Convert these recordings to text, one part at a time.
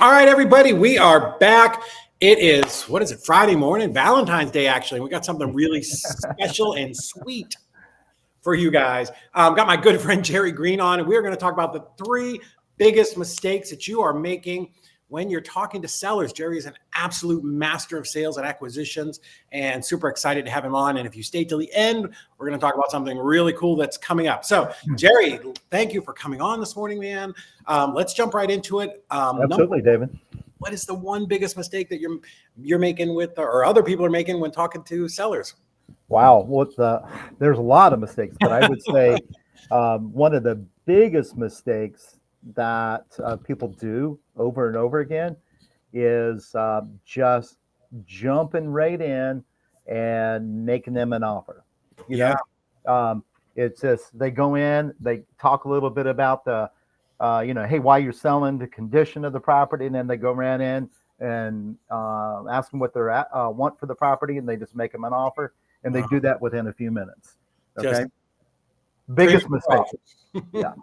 All right, everybody, we are back. It is, what is it, Friday morning? Valentine's Day, actually. We got something really special and sweet for you guys. Got my good friend Jerry Green on, and we're going to talk about the 3 biggest mistakes that you are making when you're talking to sellers. Jerry is an absolute master of sales and acquisitions, and super excited to have him on. And if you stay till the end, we're going to talk about something really cool that's coming up. So, Jerry, thank you for coming on this morning, man. Let's jump right into it. Absolutely, David. What is the one biggest mistake that you're making with, or other people are making when talking to sellers? Wow, there's a lot of mistakes, but I would say one of the biggest mistakes that people do over and over again is just jumping right in and making them an offer. You Yeah. know, it's just they go in, they talk a little bit about the, hey, why you're selling, the condition of the property, and then they go right in and ask them what they want for the property, and they just make them an offer, and they do that within a few minutes. Okay, Just biggest mistake. Yeah.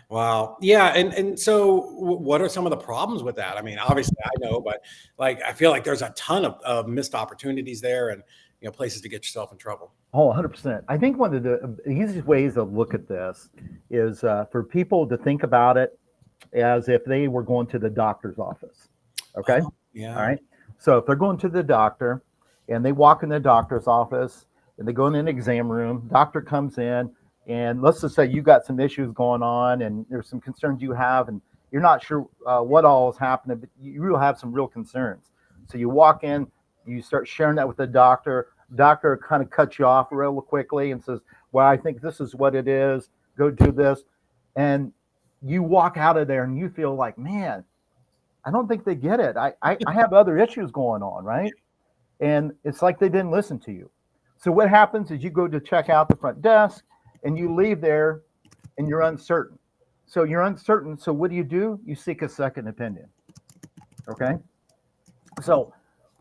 Wow. Yeah. And so what are some of the problems with that? I mean, obviously I know, but like, I feel like there's a ton of missed opportunities there and, places to get yourself in trouble. Oh, 100%. I think one of the easiest ways to look at this is for people to think about it as if they were going to the doctor's office. Okay. Oh, yeah. All right. So if they're going to the doctor and they walk in the doctor's office and they go in an exam room, doctor comes in, and let's just say you got some issues going on and there's some concerns you have, and you're not sure what all is happening, but you will have some real concerns. So you walk in, you start sharing that with the doctor. Doctor kind of cuts you off real quickly and says, well, I think this is what it is. Go do this. And you walk out of there and you feel like, man, I don't think they get it. I have other issues going on, right? And it's like they didn't listen to you. So what happens is you go to check out the front desk and you leave there and you're uncertain. So you're uncertain. So what do? You seek a second opinion. Okay. So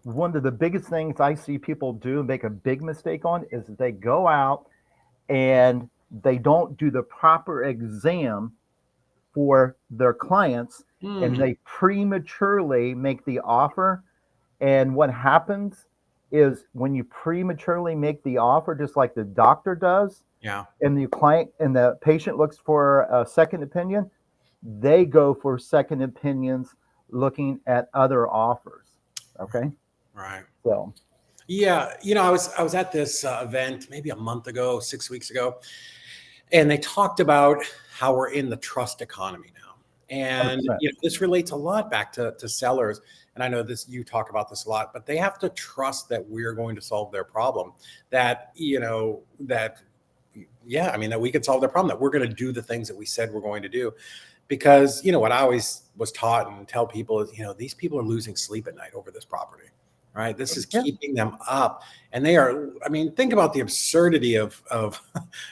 one of the biggest things I see people do make a big mistake on is they go out and they don't do the proper exam for their clients and they prematurely make the offer. And what happens is when you prematurely make the offer, just like the doctor does, Yeah. and the client and the patient looks for a second opinion, they go for second opinions looking at other offers. Okay. Right. So, Yeah. I was at this event maybe a month ago, 6 weeks ago, and they talked about how we're in the trust economy now. And 100%. this relates a lot back to sellers. And I know you talk about this a lot, but they have to trust that we're going to solve their problem. That, that we can solve their problem, that we're going to do the things that we said we're going to do. Because, what I always was taught and tell people is, these people are losing sleep at night over this property. Right. This is keeping them up. And they are, think about the absurdity of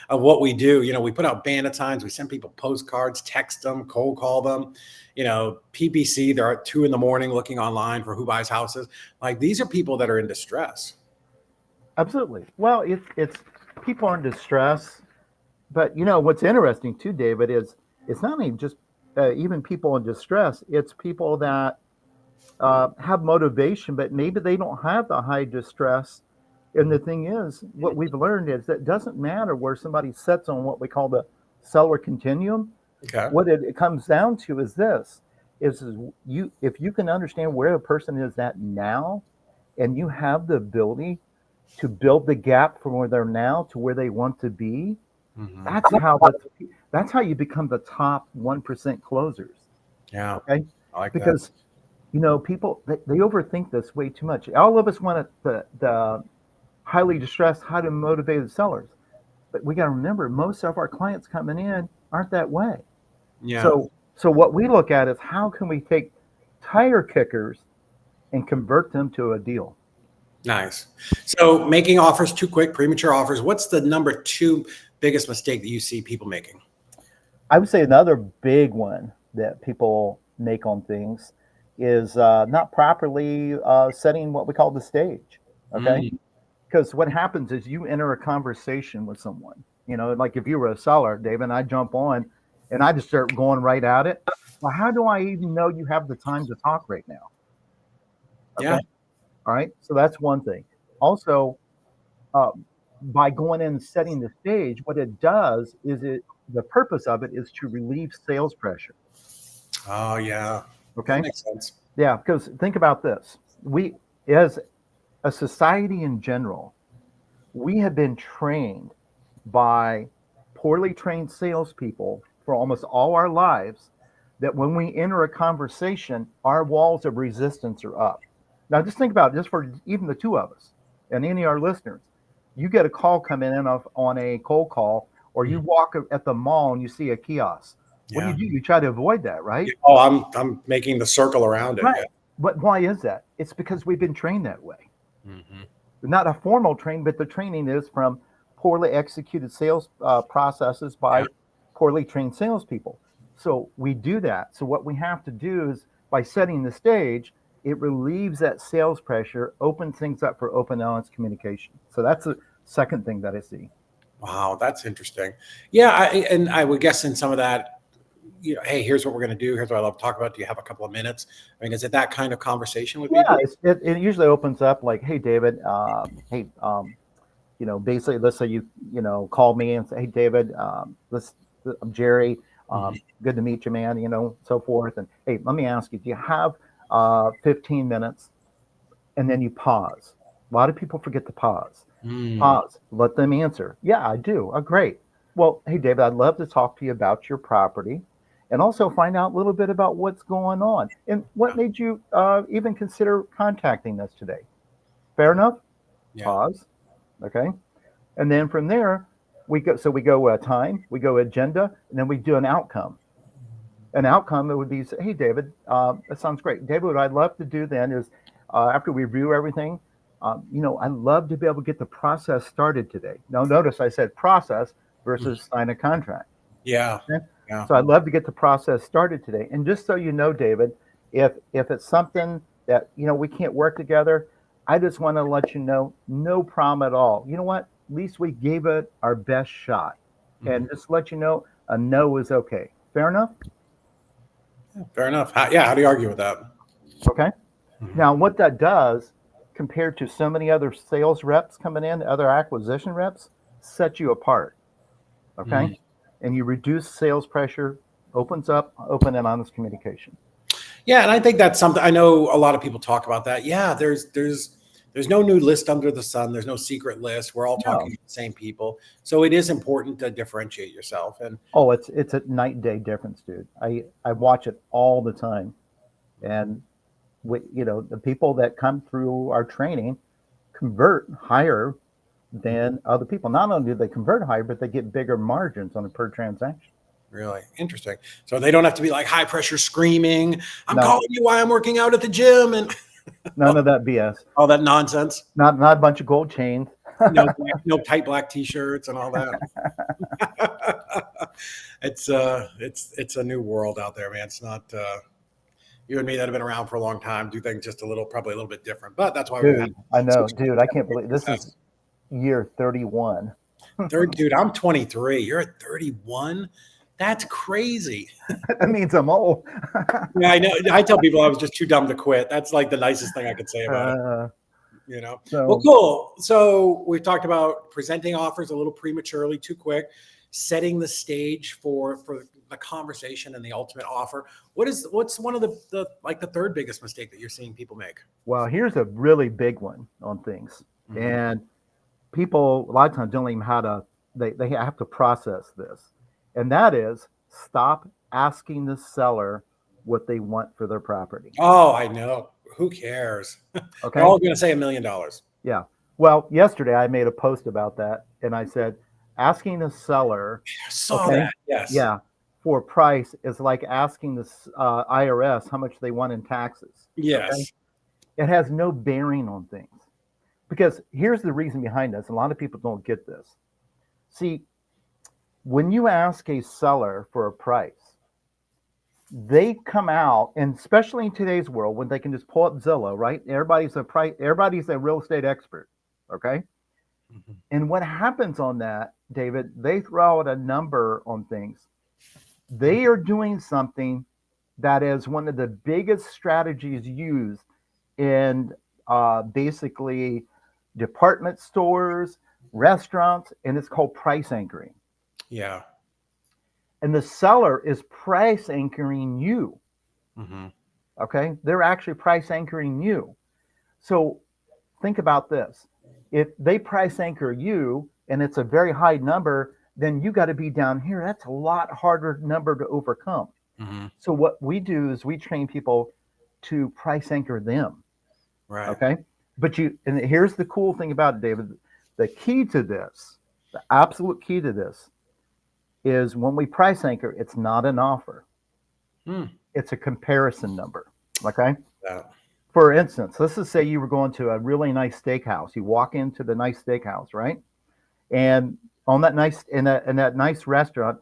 what we do. We put out bandit signs, we send people postcards, text them, cold call them, PPC, they're at 2 a.m. looking online for who buys houses. Like, these are people that are in distress. Absolutely. Well, it's people are in distress, but what's interesting too, David, is it's not even just even people in distress. It's people that have motivation, but maybe they don't have the high distress. And the thing is, what we've learned is that it doesn't matter where somebody sits on what we call the seller continuum. Okay. What it comes down to is this: is you if you can understand where a person is at now, and you have the ability to build the gap from where they're now to where they want to be, that's how you become the top 1% closers. Yeah. Okay, I like because people they overthink this way too much. All of us want the highly distressed, highly motivated sellers, but we got to remember most of our clients coming in aren't that way. Yeah. So what we look at is how can we take tire kickers and convert them to a deal. Nice. So making offers too quick, premature offers. What's the number 2 biggest mistake that you see people making? I would say another big one that people make on things is not properly setting what we call the stage. Okay. Because what happens is you enter a conversation with someone, like if you were a seller, David, and I jump on and I just start going right at it. Well, how do I even know you have the time to talk right now? Okay. Yeah. All right. So that's one thing. Also, uh, by going in and setting the stage, what it does is the purpose of it is to relieve sales pressure. Oh, yeah. That Okay. makes sense. Yeah. Because think about this. We, as a society in general, we have been trained by poorly trained salespeople for almost all our lives that when we enter a conversation, our walls of resistance are up. Now, just think about it, just for even the two of us and any of our listeners. You get a call coming in on a cold call, or you Mhm. walk at the mall and you see a kiosk. What do? Yeah. You try to avoid that, right? Yeah. Oh, I'm making the circle around it. Right. Yeah. But why is that? It's because we've been trained that way. Hmm. Not a formal training, but the training is from poorly executed sales processes Yeah. by poorly trained salespeople. So we do that. So what we have to do is by setting the stage, it relieves that sales pressure, opens things up for open, honest communication. So that's the second thing that I see. Wow, that's interesting. Yeah, and I would guess in some of that, hey, here's what we're going to do. Here's what I love to talk about. Do you have a couple of minutes? I mean, is it that kind of conversation with Yeah, people? it usually opens up like, hey, David, hey, basically, let's say call me and say, hey, David, I'm Jerry. Mhm. Good to meet you, man. So forth. And hey, let me ask you, do you have 15 minutes? And then you pause. A lot of people forget to pause. Mm. Pause. Let them answer. Yeah, I do. Oh, great. Well, hey, David, I'd love to talk to you about your property and also find out a little bit about what's going on and what Yeah. made you even consider contacting us today. Fair enough? Yeah. Pause. Okay. And then from there, we go time, we go agenda, and then we do an outcome. An outcome it would be, hey, David, that sounds great. David, what I'd love to do then is after we review everything, I'd love to be able to get the process started today. Now, notice I said process Mhm. versus sign a contract. Yeah. Okay? Yeah. So I'd love to get the process started today. And just so you know, David, if it's something that we can't work together, I just want to let you know, no problem at all. You know what? At least we gave it our best shot. Mhm. And just let you know, a no is okay. Fair enough? Fair enough. Yeah. How do you argue with that? Okay. Mhm. Now, what that does compared to so many other sales reps coming in, other acquisition reps, set you apart. Okay. Mm. And you reduce sales pressure, opens up open and honest communication. Yeah, and I think that's something I know a lot of people talk about that. Yeah, there's no new list under the sun. There's no secret list. We're all talking No. to the same people. So it is important to differentiate yourself. And Oh, it's a night and day difference, dude. I watch it all the time, and the people that come through our training convert higher than other people. Not only do they convert higher, but they get bigger margins on a per transaction. really interesting. So they don't have to be like high pressure screaming, I'm No, calling you while I'm working out at the gym and none of that BS. all that nonsense. Not a bunch of gold chains. No tight black t-shirts and all that. It's a new world out there, man. It's not you and me that have been around for a long time do things just probably a little bit different. But that's why we've had Dude, I know, such dude. I can't believe this is success. year 31. Third, dude, I'm 23. You're at 31. That's crazy. That means I'm old. Yeah, I know. I tell people I was just too dumb to quit. That's like the nicest thing I could say about it. uh, Well, so cool. So we've talked about presenting offers a little prematurely, too quick, setting the stage for the conversation and the ultimate offer. What's one of the like the third biggest mistake that you're seeing people make? well, here's a really big one on things, Mhm. and people a lot of times don't even how to they have to process this, and that is stop asking the seller what they want for their property. Oh, I know. Who cares? They're Okay. all going to say $1 million. Yeah. Well, yesterday I made a post about that, and I said asking the seller, I saw okay, that. Yes. yeah, for a price is like asking the IRS how much they want in taxes. Okay. Yes. It has no bearing on things because here's the reason behind this. A lot of people don't get this. See, when you ask a seller for a price, they come out, and especially in today's world, when they can just pull up Zillow, right? Everybody's a real estate expert. Okay. Mhm. And what happens on that, David, they throw out a number on things. They are doing something that is one of the biggest strategies used in basically department stores, restaurants, and it's called price anchoring. Yeah. And the seller is price anchoring you. Hmm. Okay. They're actually price anchoring you. So think about this. If they price anchor you and it's a very high number, then you got to be down here. That's a lot harder number to overcome. Hmm. So what we do is we train people to price anchor them. Right. Okay. But and here's the cool thing about it, David. The key to this, the absolute key to this is when we price anchor, it's not an offer. Hmm. It's a comparison number. Okay. That. For instance, let's just say you were going to a really nice steakhouse. You walk into the nice steakhouse, right? And on that nice in that nice restaurant,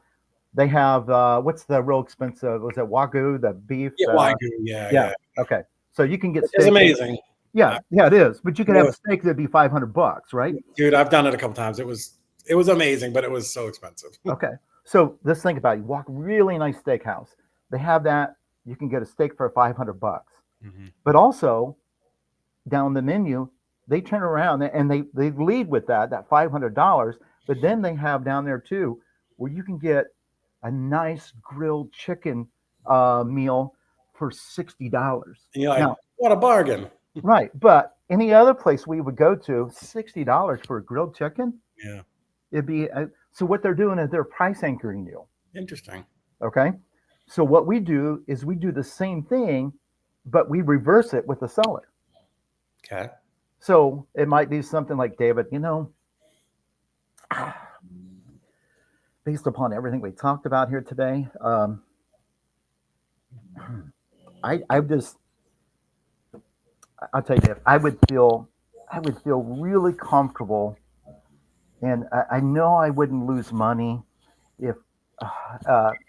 they have what's the real expensive? Was it wagyu, the beef? Yeah. Wagyu. Yeah. Yeah. Yeah. Okay. So you can get It's steak. amazing. Yeah, Uh, yeah, it is. But you can it have a was, steak that'd be $500, right? dude. I've done it a couple times. It was amazing, but it was so expensive. Okay. So let's think about it. You walk really nice steakhouse. They have that. You can get a steak for $500. Hmm. But also down the menu, they turn around and they lead with that $500. But then they have down there too, where you can get a nice grilled chicken meal for $60. And you're like, Now, what a bargain. right, but any other place we would go to, $60 for a grilled chicken, Yeah. it'd be so what they're doing is they're price anchoring you. Interesting. Okay. So what we do is we do the same thing, but we reverse it with the seller. Okay. So it might be something like, David, based upon everything we talked about here today, I just, I'll tell you, Dave, I would feel really comfortable, and I know I wouldn't lose money if,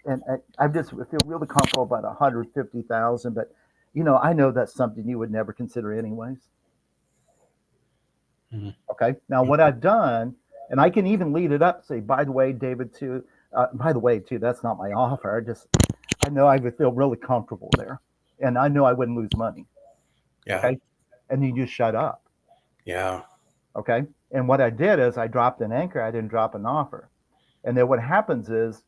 and I just feel really comfortable about 150,000, but I know that's something you would never consider anyways. Mhm. Okay. Now, what I've done, and I can even lead it up, say, by the way, David, too, by the way, too, that's not my offer. I know I would feel really comfortable there. And I know I wouldn't lose money. Yeah. Okay. And you just shut up. Yeah. Okay. And what I did is I dropped an anchor, I didn't drop an offer. And then what happens is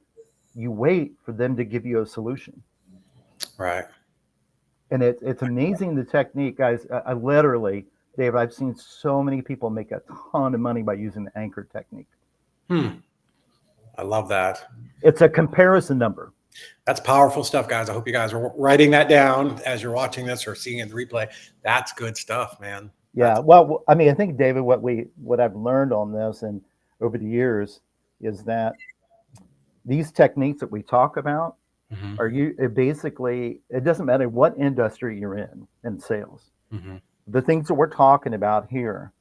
you wait for them to give you a solution. Right. And it's amazing the technique, guys. I literally, Dave, I've seen so many people make a ton of money by using the anchor technique. Hmm. I love that. It's a comparison number. That's powerful stuff, guys. I hope you guys are writing that down as you're watching this or seeing it in the replay. That's good stuff, man. Yeah. Well, I mean, I think, David, what I've learned on this and over the years is that these techniques that we talk about Hmm. are basically, it doesn't matter what industry you're in sales. Hmm. The things that we're talking about here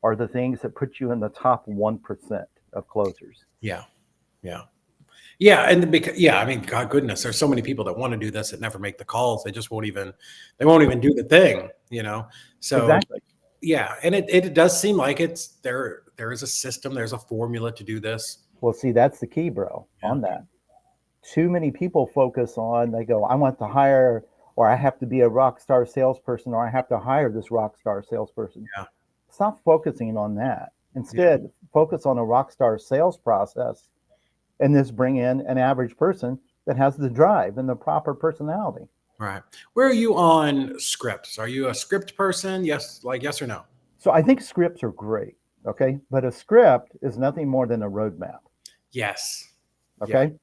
are the things that put you in the top 1% of closers. Yeah. Yeah. Yeah. And because, yeah, I mean, God goodness, there's so many people that want to do this that never make the calls. They won't even do the thing. So Exactly. yeah. And it does seem like there is a system, there's a formula to do this. Well, see, that's the key, bro, Yeah. on that. Too many people focus on, they go, I want to hire, or I have to be a rock star salesperson, or I have to hire this rock star salesperson. Yeah. Stop focusing on that. Yeah. Instead, focus on a rock star sales process and just bring in an average person that has the drive and the proper personality. Right. Where are you on scripts? Are you a script person? Yes, like yes or no? So I think scripts are great. Okay. But a script is nothing more than a roadmap. Yes. Yeah. Okay.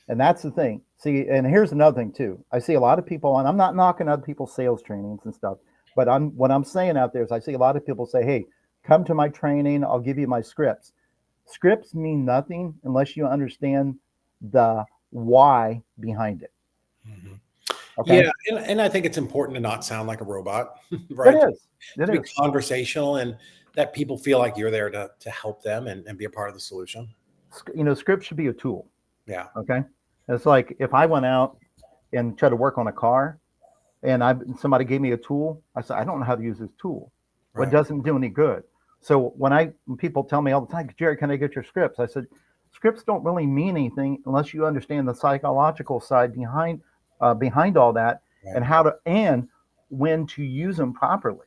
And that's the thing. See, and here's another thing too. I see a lot of people, and I'm not knocking other people's sales trainings and stuff, but what I'm saying out there is I see a lot of people say, hey, come to my training, I'll give you my scripts. Scripts mean nothing unless you understand the why behind it. Hmm. Okay. Yeah, and I think it's important to not sound like a robot, It right? is. It To be is. conversational and that people feel like you're there to help them and be a part of the solution. Scripts should be a tool. Yeah. Okay. It's like if I went out and tried to work on a car and somebody gave me a tool, I said, I don't know how to use this tool. Well, it Right. doesn't do any good. So when people tell me all the time, Jerry, can I get your scripts? I said, scripts don't really mean anything unless you understand the psychological side behind all that, Right. and when to use them properly.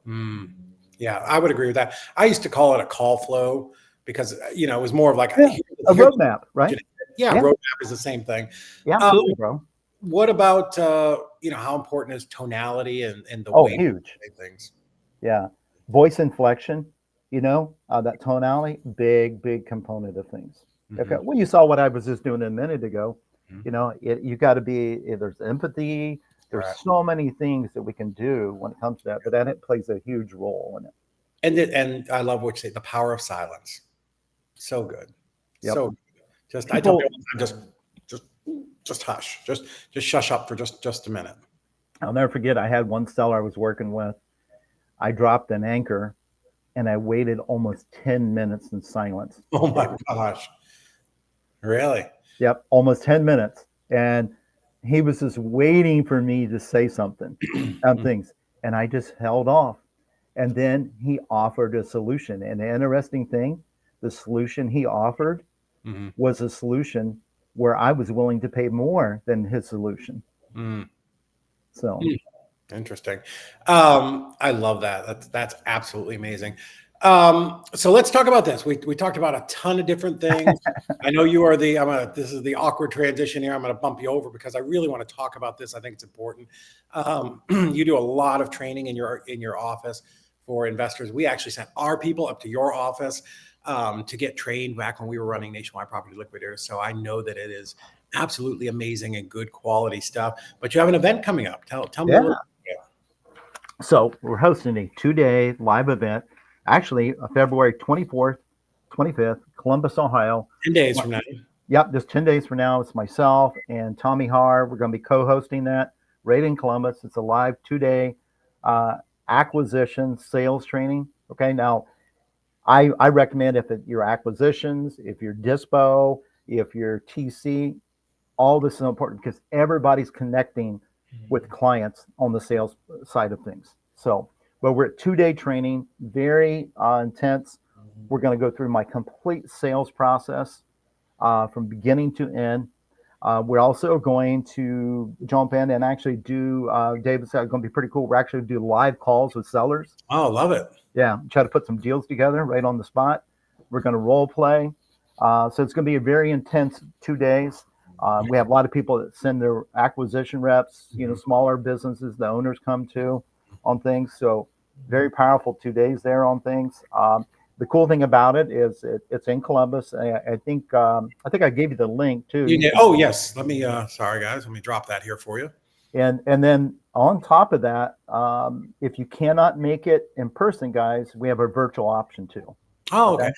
Mm. Yeah, I would agree with that. I used to call it a call flow because, it was more of like, Yeah, a roadmap, right? yeah, Yeah, roadmap is the same thing. yeah, Um, absolutely, bro. what about, how important is tonality and the Oh, way we huge. say things? Yeah, voice inflection. That tonality, big component of things. Okay, Hmm. well, you saw what I was just doing a minute ago. Hmm. You got to be. There's empathy. There's Right. so many things that we can do when it comes to that, but that it plays a huge role in it. And I love what you say, the power of silence. So good. Yep. So good. I tell People, people, just, just hush, just shush up for just a minute. I'll never forget. I had one seller I was working with. I dropped an anchor, and I waited almost 10 minutes in silence. Oh my gosh. Really? Yep, almost 10 minutes, and he was just waiting for me to say something on things, and I just held off. And then he offered a solution. And the interesting thing, the solution he offered Hmm. was a solution where I was willing to pay more than his solution. Mm. So, Interesting. I love that. That's absolutely amazing. So let's talk about this. We talked about a ton of different things. I know you are this is the awkward transition here. I'm gonna bump you over because I really want to talk about this. I think it's important. You do a lot of training in your office for investors. We actually sent our people up to your office to get trained back when we were running Nationwide Property Liquidators. So I know that it is absolutely amazing and good quality stuff. But you have an event coming up. Tell me a yeah. little. So we're hosting a 2-day live event, actually, February 24th, 25th, Columbus, Ohio. 10 days from now. Yep, just 10 days from now. It's myself and Tommy Har. We're going to be co-hosting that right in Columbus. It's a live 2-day uh, acquisition sales training. Okay, now I recommend if your acquisitions, if you're dispo, if you're TC, all this is important because everybody's connecting with clients on the sales side of things. So, but we're at 2-day training, very intense. We're going to go through my complete sales process from beginning to end. We're also going to jump in and actually do, David said it's going to be pretty cool. We're actually do live calls with sellers. Oh, love it. Yeah, try to put some deals together right on the spot. We're going to role play. So it's going to be a very intense 2 days. We have a lot of people that send their acquisition reps, smaller businesses, the owners come to on things. So very powerful 2 days there on things. The cool thing about it is it's in Columbus. I think I gave you the link too. You did. Oh, yes. Let me, sorry, guys. Let me drop that here for you. And then on top of that, if you cannot make it in person, guys, we have a virtual option too. Oh, Okay. okay.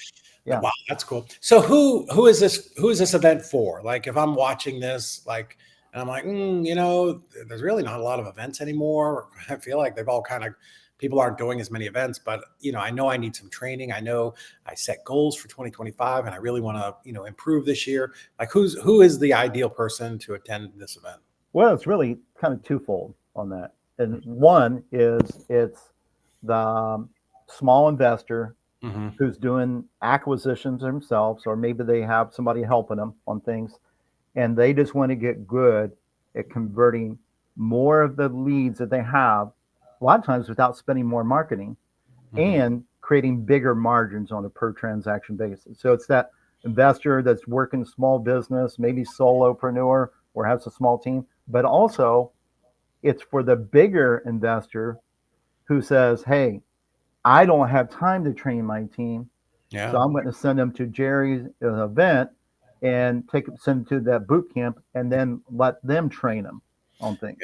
Yeah. Wow, that's cool. So who is this event for? Like if I'm watching this, like, and I'm like, there's really not a lot of events anymore. I feel like they've all kind of people aren't doing as many events, but I know I need some training. I know I set goals for 2025 and I really want to, improve this year. Like who is the ideal person to attend this event? Well, it's really kind of twofold on that. And one is it's the small investor Mm-hmm. who's doing acquisitions themselves, or maybe they have somebody helping them on things, and they just want to get good at converting more of the leads that they have, a lot of times without spending more marketing, Mm-hmm. and creating bigger margins on a per transaction basis. So it's that investor that's working small business, maybe solopreneur or has a small team, but also it's for the bigger investor who says, hey, I don't have time to train my team. So Yeah. I'm going to send them to Jerry's event and send them to that boot camp and then let them train them on things.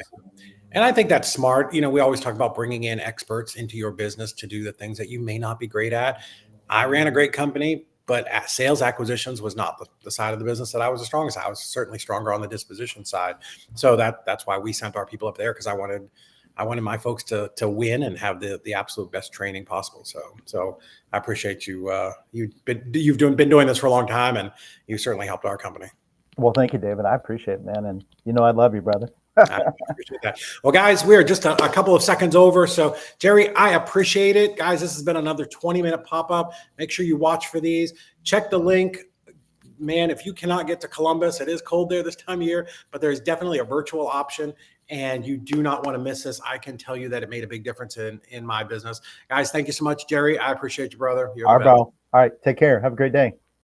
And I think that's smart. We always talk about bringing in experts into your business to do the things that you may not be great at. I ran a great company, but sales acquisitions was not the side of the business that I was the strongest. I was certainly stronger on the disposition side. So that's why we sent our people up there because I wanted my folks to win and have the absolute best training possible. So I appreciate you. You've been doing this for a long time, and you certainly helped our company. Well, thank you, David. I appreciate it, man. And I love you, brother. I appreciate that. Well, guys, we are just a couple of seconds over. So, Jerry, I appreciate it. Guys, this has been another 20-minute pop-up. Make sure you watch for these. Check the link. man, if you cannot get to Columbus, it is cold there this time of year, but there's definitely a virtual option, and you do not want to miss this. I can tell you that it made a big difference in my business. Guys, thank you so much, Jerry. I appreciate you, brother. You're All the right, best. bro. All right. Take care. Have a great day.